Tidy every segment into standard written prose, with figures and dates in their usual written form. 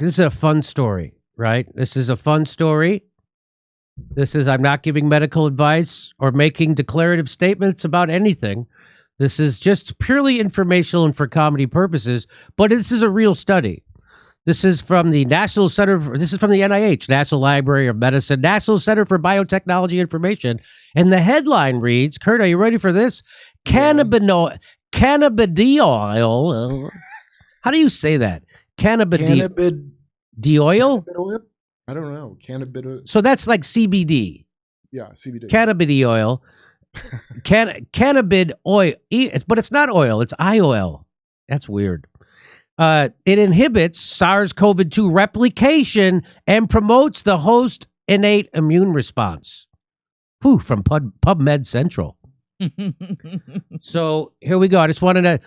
this is a fun story, right? This is a fun story. I'm not giving medical advice or making declarative statements about anything. This is just purely informational and for comedy purposes, but this is a real study. This is from the this is from the NIH, National Library of Medicine, National Center for Biotechnology Information. And the headline reads, Kurt, are you ready for this? Cannabidiol. How do you say that? Cannabidiol? Cannabidiol? I don't know. Cannabidiol. So that's like CBD. Yeah, CBD. Cannabidiol. Cannabid oil. But it's not oil. It's IOL. That's weird. It inhibits SARS-CoV-2 replication and promotes the host innate immune response. Whew, from PubMed Central. So here we go. I just wanted to,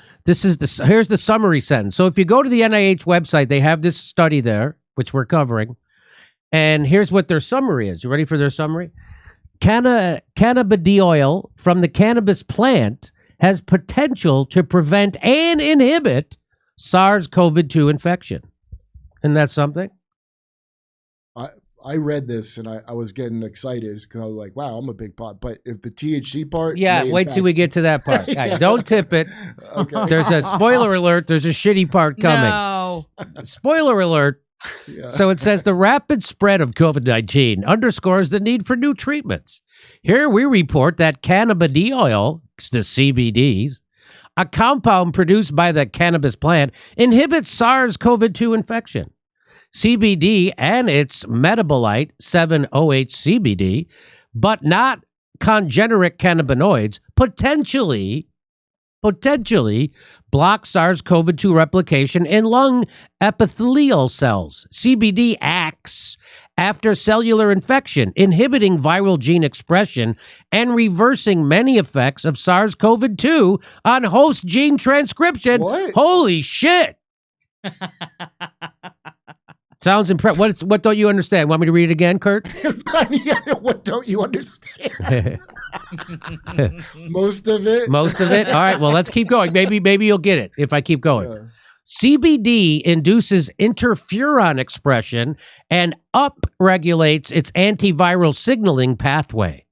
here's the summary sentence. So if you go to the NIH website, they have this study there, which we're covering. And here's what their summary is. You ready for their summary? Cannabidiol from the cannabis plant has potential to prevent and inhibit SARS-CoV-2 infection. Isn't that something? I read this and I was getting excited because I was like, wow, I'm a big pot. But if the THC part... Yeah, wait till we get to that part. Yeah. Right, don't tip it. Okay. There's a spoiler alert. There's a shitty part coming. No. Spoiler alert. Yeah. So it says the rapid spread of COVID-19 underscores the need for new treatments. Here we report that cannabidiol, the CBDs, a compound produced by the cannabis plant, inhibits SARS-CoV-2 infection. CBD and its metabolite, 7-OH-CBD, but not congeneric cannabinoids, potentially block SARS-CoV-2 replication in lung epithelial cells. CBD acts after cellular infection, inhibiting viral gene expression and reversing many effects of SARS-CoV-2 on host gene transcription. What? Holy shit! Sounds impressive. What don't you understand? Want me to read it again, Kurt? What don't you understand? Most of it. Most of it? All right, well, let's keep going. Maybe you'll get it if I keep going. Yeah. CBD induces interferon expression and upregulates its antiviral signaling pathway.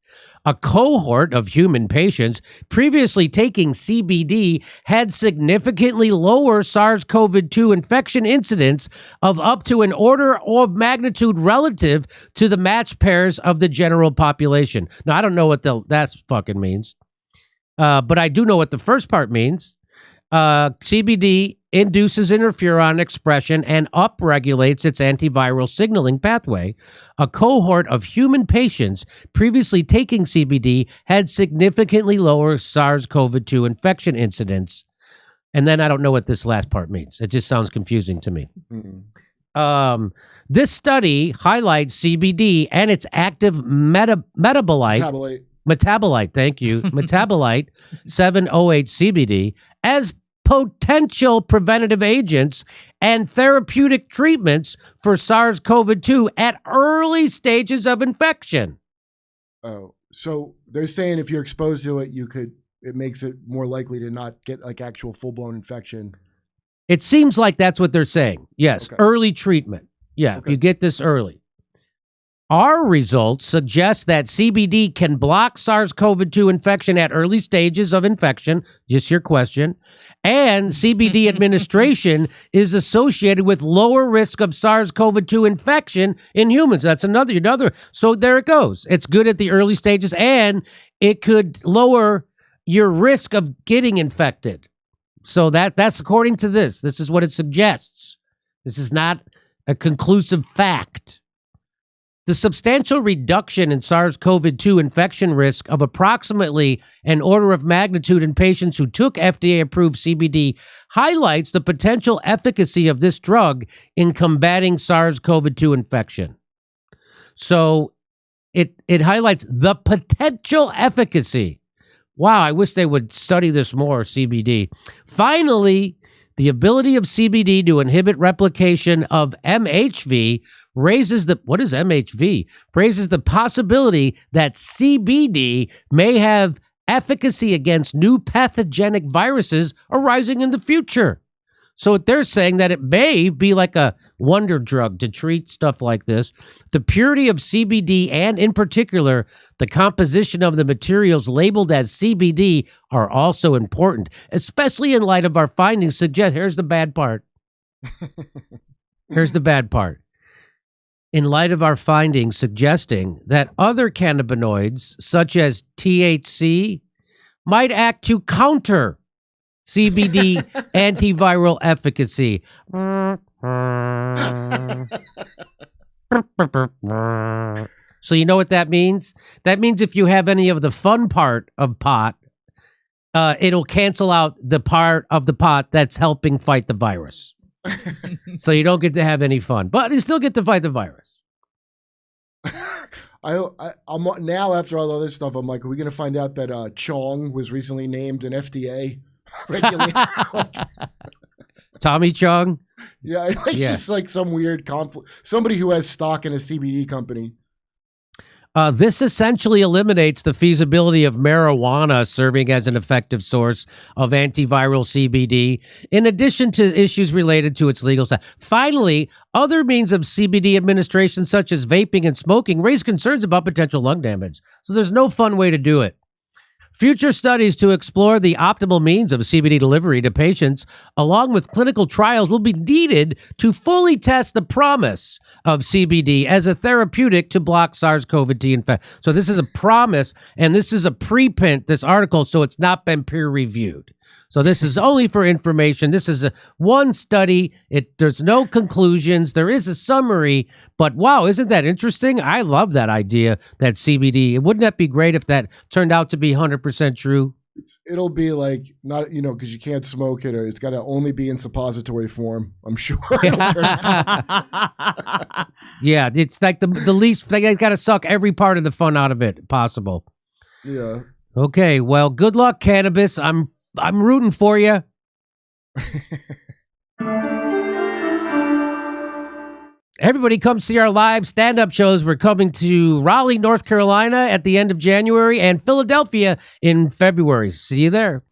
A cohort of human patients previously taking CBD had significantly lower SARS-CoV-2 infection incidence of up to an order of magnitude relative to the matched pairs of the general population. Now, I don't know what that fucking means, but I do know what the first part means. CBD induces interferon expression and upregulates its antiviral signaling pathway. A cohort of human patients previously taking CBD had significantly lower SARS-CoV-2 infection incidence. And then I don't know what this last part means. It just sounds confusing to me. Mm-hmm. This study highlights CBD and its active metabolite, thank you, metabolite, 7-OH-CBD, as potential preventative agents and therapeutic treatments for SARS-CoV-2 at early stages of infection. Oh, so they're saying if you're exposed to it, it makes it more likely to not get like actual full-blown infection. It seems like that's what they're saying. Yes, okay. Early treatment. Yeah, okay. If you get this early. Our results suggest that CBD can block SARS-CoV-2 infection at early stages of infection, just your question, and CBD administration is associated with lower risk of SARS-CoV-2 infection in humans. That's another. So there it goes. It's good at the early stages, and it could lower your risk of getting infected. So that's according to this. This is what it suggests. This is not a conclusive fact. The substantial reduction in SARS-CoV-2 infection risk of approximately an order of magnitude in patients who took FDA-approved CBD highlights the potential efficacy of this drug in combating SARS-CoV-2 infection. So it highlights the potential efficacy. Wow, I wish they would study this more, CBD. Finally, the ability of CBD to inhibit replication of MHV raises the possibility that CBD may have efficacy against new pathogenic viruses arising in the future. So what they're saying that it may be like a wonder drug to treat stuff like this. The purity of CBD and in particular, the composition of the materials labeled as CBD are also important, especially in light of our findings suggest, here's the bad part. Here's the bad part. In light of our findings suggesting that other cannabinoids such as THC might act to counter CBD antiviral efficacy. So you know what that means? That means if you have any of the fun part of pot, it'll cancel out the part of the pot that's helping fight the virus. So you don't get to have any fun, but you still get to fight the virus. I'm now, after all the other stuff, I'm like, are we going to find out that Chong was recently named an FDA regulator? Tommy Chong? Yeah, just like some weird conflict. Somebody who has stock in a CBD company. This essentially eliminates the feasibility of marijuana serving as an effective source of antiviral CBD, in addition to issues related to its legal status. Finally, other means of CBD administration, such as vaping and smoking, raise concerns about potential lung damage. So there's no fun way to do it. Future studies to explore the optimal means of CBD delivery to patients, along with clinical trials, will be needed to fully test the promise of CBD as a therapeutic to block SARS-CoV-2 infection. So this is a promise, and this is a preprint, this article, so it's not been peer-reviewed. So this is only for information. This is one study. There's no conclusions. There is a summary, but wow, isn't that interesting? I love that idea, that CBD. Wouldn't that be great if that turned out to be 100% true? It'll be like, not, because you can't smoke it, or it's got to only be in suppository form, I'm sure. Yeah, it's like the least, they got to suck every part of the fun out of it possible. Yeah. Okay, well, good luck, Cannabis. I'm rooting for you. Everybody come see our live stand-up shows. We're coming to Raleigh, North Carolina at the end of January and Philadelphia in February. See you there.